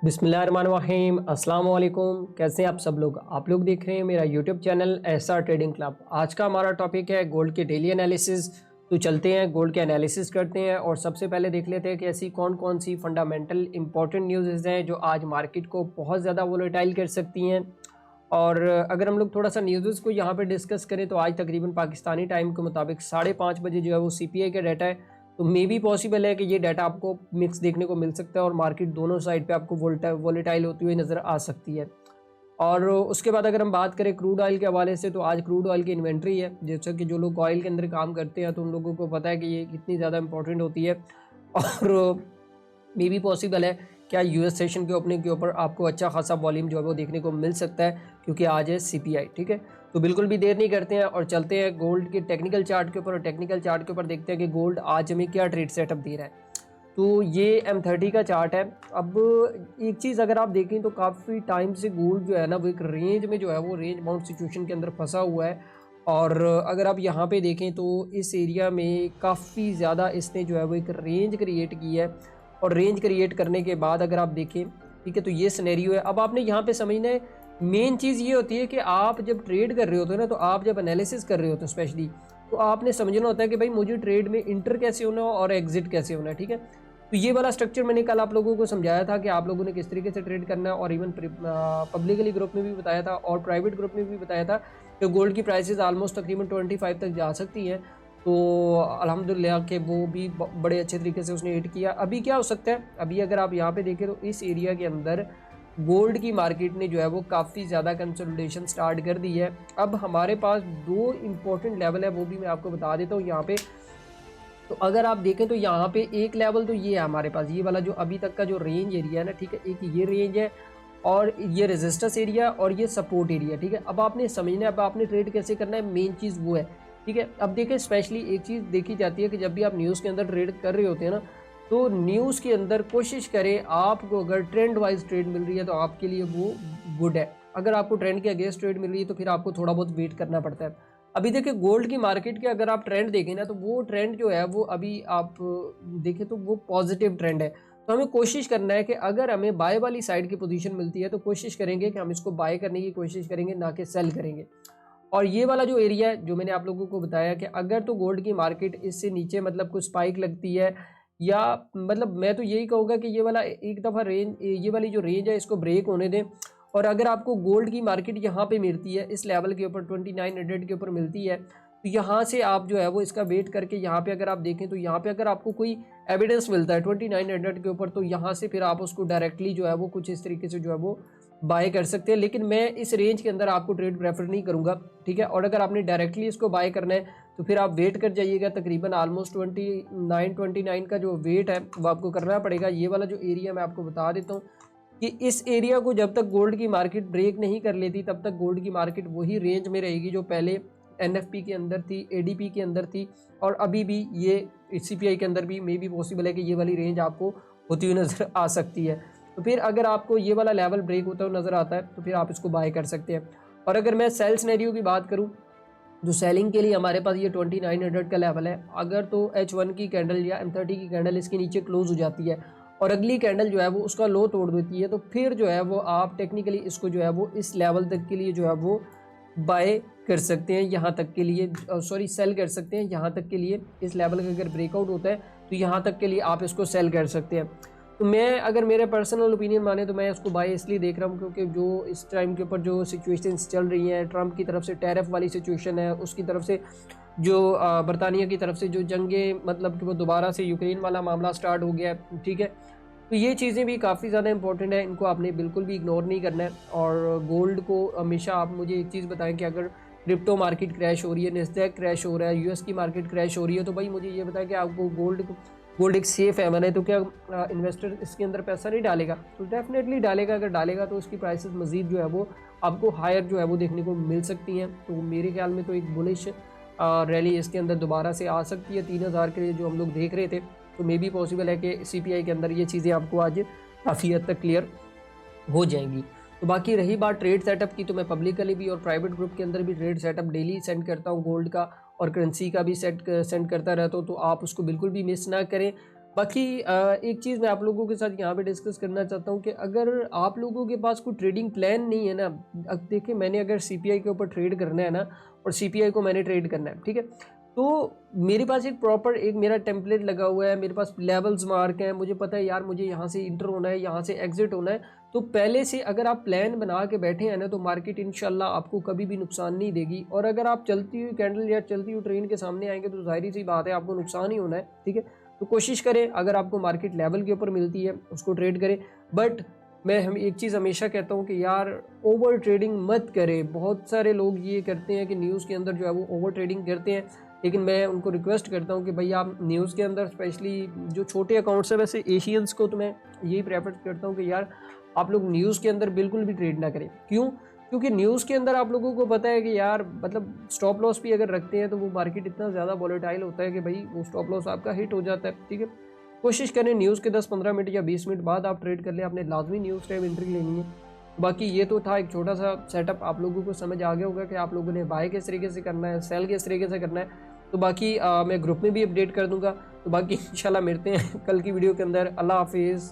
बिस्मिल्लाहिर्रहमानिर्रहीम अस्सलाम वालेकुम। कैसे हैं आप सब लोग? आप लोग देख रहे हैं मेरा YouTube channel SR trading club. आज का हमारा टॉपिक है गोल्ड के डेली एनालिसिस। तो चलते हैं गोल्ड के एनालिसिस करते हैं और सबसे पहले देख लेते हैं कि ऐसी कौन कौन सी फंडामेंटल इंपॉर्टेंट न्यूज़ हैं जो आज मार्केट को बहुत ज़्यादा वोलेटाइल कर सकती हैं। और अगर हम लोग थोड़ा सा न्यूज़ को यहाँ पे डिस्कस करें तो आज तकरीबन पाकिस्तानी टाइम के मुताबिक 5:30 बजे जो है वो सीपीआई का डाटा है। तो मे भी पॉसिबल है कि ये डाटा आपको मिक्स देखने को मिल सकता है और मार्केट दोनों साइड पे आपको वोलेटाइल होती हुई नज़र आ सकती है। और उसके बाद अगर हम बात करें क्रूड ऑयल के हवाले से, तो आज क्रूड ऑयल की इन्वेंट्री है। जैसा कि जो लोग ऑयल के अंदर काम करते हैं तो उन लोगों को पता है कि ये कितनी ज़्यादा इंपॉर्टेंट होती है। और मे भी पॉसिबल है क्या यूएस सेशन के ओपनिंग के ऊपर आपको अच्छा खासा वॉल्यूम जो है वो देखने को मिल सकता है, क्योंकि आज है सीपीआई। ठीक है, तो बिल्कुल भी देर नहीं करते हैं और चलते हैं गोल्ड के टेक्निकल चार्ट के ऊपर। और टेक्निकल चार्ट के ऊपर देखते हैं कि गोल्ड आज हमें क्या ट्रेड सेटअप दे रहा है। तो ये M30 का चार्ट है। अब एक चीज़ अगर आप देखें तो काफ़ी टाइम से गोल्ड जो है ना वो एक रेंज में जो है वो रेंज बाउंड सिचुएशन के अंदर फंसा हुआ है। और अगर आप यहाँ पे देखें तो इस एरिया में काफ़ी ज़्यादा इसने जो है वो एक रेंज क्रिएट की है। और रेंज क्रिएट करने के बाद अगर आप देखें, ठीक है, तो ये सिनेरियो है। अब आपने यहाँ पे समझना है, मेन चीज़ ये होती है कि आप जब ट्रेड कर रहे होते हो ना, तो आप जब एनालिसिस कर रहे होते हो स्पेशली, तो आपने समझना होता है कि भाई मुझे ट्रेड में इंटर कैसे होना है और एग्जिट कैसे होना है। ठीक है, तो ये वाला स्ट्रक्चर मैंने कल आप लोगों को समझाया था कि आप लोगों ने किस तरीके से ट्रेड करना है, और इवन पब्लिकली ग्रुप में भी बताया था और प्राइवेट ग्रुप में भी बताया था कि गोल्ड की प्राइसेस ऑलमोस्ट तकरीबन 25 तक जा सकती हैं। तो अल्हम्दुलिल्लाह के वो भी बड़े अच्छे तरीके से उसने हिट किया। अभी क्या हो सकता है, अभी अगर आप यहाँ पे देखें तो इस एरिया के अंदर गोल्ड की मार्केट ने जो है वो काफ़ी ज़्यादा कंसोलिडेशन स्टार्ट कर दी है। अब हमारे पास दो इम्पोर्टेंट लेवल है, वो भी मैं आपको बता देता हूँ यहाँ पे। तो अगर आप देखें तो यहाँ पे एक लेवल तो ये है हमारे पास, ये वाला जो अभी तक का जो रेंज एरिया है ना, ठीक है, एक ये रेंज है और ये रेजिस्टेंस एरिया और ये सपोर्ट एरिया। ठीक है, अब आपने समझना है अब आपने ट्रेड कैसे करना है, मेन चीज़ वो है। ठीक है, अब देखिए स्पेशली एक चीज़ देखी जाती है कि जब भी आप न्यूज़ के अंदर ट्रेड कर रहे होते हैं ना, तो न्यूज़ के अंदर कोशिश करें, आपको अगर ट्रेंड वाइज ट्रेड मिल रही है तो आपके लिए वो गुड है। अगर आपको ट्रेंड के अगेंस्ट ट्रेड मिल रही है तो फिर आपको थोड़ा बहुत वेट करना पड़ता है। अभी देखिए गोल्ड की मार्केट के अगर आप ट्रेंड देखें ना, तो वो ट्रेंड जो है वो अभी आप देखें तो वो पॉजिटिव ट्रेंड है। तो हमें कोशिश करना है कि अगर हमें बाय वाली साइड की पोजीशन मिलती है तो कोशिश करेंगे कि हम इसको बाय करने की कोशिश करेंगे, ना कि सेल करेंगे। और ये वाला जो एरिया है जो मैंने आप लोगों को बताया कि अगर तो गोल्ड की मार्केट इससे नीचे मतलब कुछ स्पाइक लगती है, या मतलब मैं तो यही कहूँगा कि ये वाला एक दफ़ा रेंज, ये वाली जो रेंज है इसको ब्रेक होने दें। और अगर आपको गोल्ड की मार्केट यहाँ पे मिलती है, इस लेवल के ऊपर 2900 के ऊपर मिलती है, तो यहाँ से आप जो है वो इसका वेट करके यहाँ पे अगर आप देखें तो यहाँ पे अगर आपको कोई एविडेंस मिलता है 2900 के ऊपर, तो यहाँ से फिर आप उसको डायरेक्टली जो है वो कुछ इस तरीके से जो है वो बाय कर सकते हैं। लेकिन मैं इस रेंज के अंदर आपको ट्रेड प्रेफर नहीं करूँगा। ठीक है, और अगर आपने डायरेक्टली इसको बाय करना है तो फिर आप वेट कर जाइएगा, तकरीबन ऑलमोस्ट 29 का जो वेट है वो आपको करना पड़ेगा। ये वाला जो एरिया मैं आपको बता देता हूँ कि इस एरिया को जब तक गोल्ड की मार्केट ब्रेक नहीं कर लेती तब तक गोल्ड की मार्केट वही रेंज में रहेगी जो पहले एनएफपी के अंदर थी, एडीपी के अंदर थी, और अभी भी ये सीपीआई के अंदर भी मे भी पॉसिबल है कि ये वाली रेंज आपको होती हुई नज़र आ सकती है। तो फिर अगर आपको ये वाला लेवल ब्रेक होता हुआ नज़र आता है तो फिर आप इसको बाय कर सकते हैं। और अगर मैं सेल सिनेरियो की बात करूँ, जो सेलिंग के लिए हमारे पास ये 2900 का लेवल है। अगर तो H1 की कैंडल या M30 की कैंडल इसके नीचे क्लोज हो जाती है और अगली कैंडल जो है वो उसका लो तोड़ देती है, तो फिर जो है वो आप टेक्निकली इसको जो है वो इस लेवल तक के लिए जो है वो बाय कर सकते हैं, यहाँ तक के लिए सॉरी सेल कर सकते हैं। यहाँ तक के लिए इस लेवल का अगर ब्रेकआउट होता है तो यहाँ तक के लिए आप इसको सेल कर सकते हैं। तो मैं अगर मेरे पर्सनल ओपिनियन माने तो मैं इसको बाय इसलिए देख रहा हूँ क्योंकि जो इस टाइम के ऊपर जो सिचुएशंस चल रही हैं, ट्रम्प की तरफ से टैरिफ वाली सिचुएशन है, उसकी तरफ से जो बरतानिया की तरफ से जो जंगे मतलब कि वो दोबारा से यूक्रेन वाला मामला स्टार्ट हो गया है। ठीक है, तो ये चीज़ें भी काफ़ी ज़्यादा इंपॉर्टेंट है, इनको आपने बिल्कुल भी इग्नोर नहीं करना है। और गोल्ड को हमेशा आप मुझे एक चीज़ बताएं कि अगर क्रिप्टो मार्केट क्रैश हो रही है, नेस्डैक क्रैश हो रहा है, यूएस की मार्केट क्रैश हो रही है, तो भाई मुझे ये बताएं कि आपको गोल्ड एक सेफ है मैंने, तो क्या इन्वेस्टर इसके अंदर पैसा नहीं डालेगा? तो डेफिनेटली डालेगा। अगर डालेगा तो उसकी प्राइसेस मज़ीद जो है वो आपको हायर जो है वो देखने को मिल सकती हैं। तो मेरे ख्याल में तो एक बुलिश रैली इसके अंदर दोबारा से आ सकती है 3000 के लिए जो हम लोग देख रहे थे। तो मे भी पॉसिबल है कि सीपीआई के अंदर ये चीज़ें आपको आज काफ़ी हद तक क्लियर हो जाएंगी। तो बाकी रही बात ट्रेड सेटअप की, तो मैं पब्लिकली भी और प्राइवेट ग्रुप के अंदर भी ट्रेड सेटअप डेली सेंड करता हूँ गोल्ड का, और करेंसी का भी सेंड करता रहता हूँ। तो आप उसको बिल्कुल भी मिस ना करें। बाकी एक चीज़ मैं आप लोगों के साथ यहाँ पे डिस्कस करना चाहता हूँ कि अगर आप लोगों के पास कोई ट्रेडिंग प्लान नहीं है ना, अब देखिए मैंने अगर सीपीआई के ऊपर ट्रेड करना है ना और सीपीआई को मैंने ट्रेड करना है, ठीक है, तो मेरे पास एक प्रॉपर एक मेरा टेम्पलेट लगा हुआ है, मेरे पास लेवल्स मार्क हैं, मुझे पता है यार मुझे यहाँ से इंटर होना है, यहाँ से एग्जिट होना है। तो पहले से अगर आप प्लान बना के बैठे हैं ना तो मार्केट इंशाल्लाह आपको कभी भी नुकसान नहीं देगी। और अगर आप चलती हुई कैंडल या चलती हुई ट्रेन के सामने आएंगे तो जाहिर सी बात है आपको नुकसान ही होना है, ठीक है। तो कोशिश करें अगर आपको मार्केट लेवल के ऊपर मिलती है उसको ट्रेड करें। बट मैं हम एक चीज़ हमेशा कहता हूँ कि यार ओवर ट्रेडिंग मत करें। बहुत सारे लोग ये करते हैं कि न्यूज़ के अंदर जो है वो ओवर ट्रेडिंग करते हैं, लेकिन मैं उनको रिक्वेस्ट करता हूँ कि भाई आप न्यूज़ के अंदर स्पेशली जो छोटे अकाउंट्स है, वैसे एशियंस को तो मैं यही प्रेफर करता हूँ कि यार आप लोग न्यूज़ के अंदर बिल्कुल भी ट्रेड ना करें। क्यों? क्योंकि न्यूज़ के अंदर आप लोगों को पता है कि यार मतलब स्टॉप लॉस भी अगर रखते हैं तो वो मार्केट इतना ज़्यादा वॉलेटाइल होता है कि भाई वो स्टॉप लॉस आपका हिट हो जाता है, ठीक है। कोशिश करें न्यूज़ के 10-15 मिनट या 20 मिनट बाद आप ट्रेड कर लें, आपने लाजमी न्यूज़ टाइम एंट्री लेनी है। बाकी ये तो था एक छोटा सा सेटअप, आप लोगों को समझ आ गया होगा कि आप लोगों ने बाय किस तरीके से करना है, सेल किस तरीके से करना है। तो बाकी मैं ग्रुप में भी अपडेट कर दूंगा। तो बाकी इंशाल्लाह मिलते हैं कल की वीडियो के अंदर। अल्लाह हाफिज़।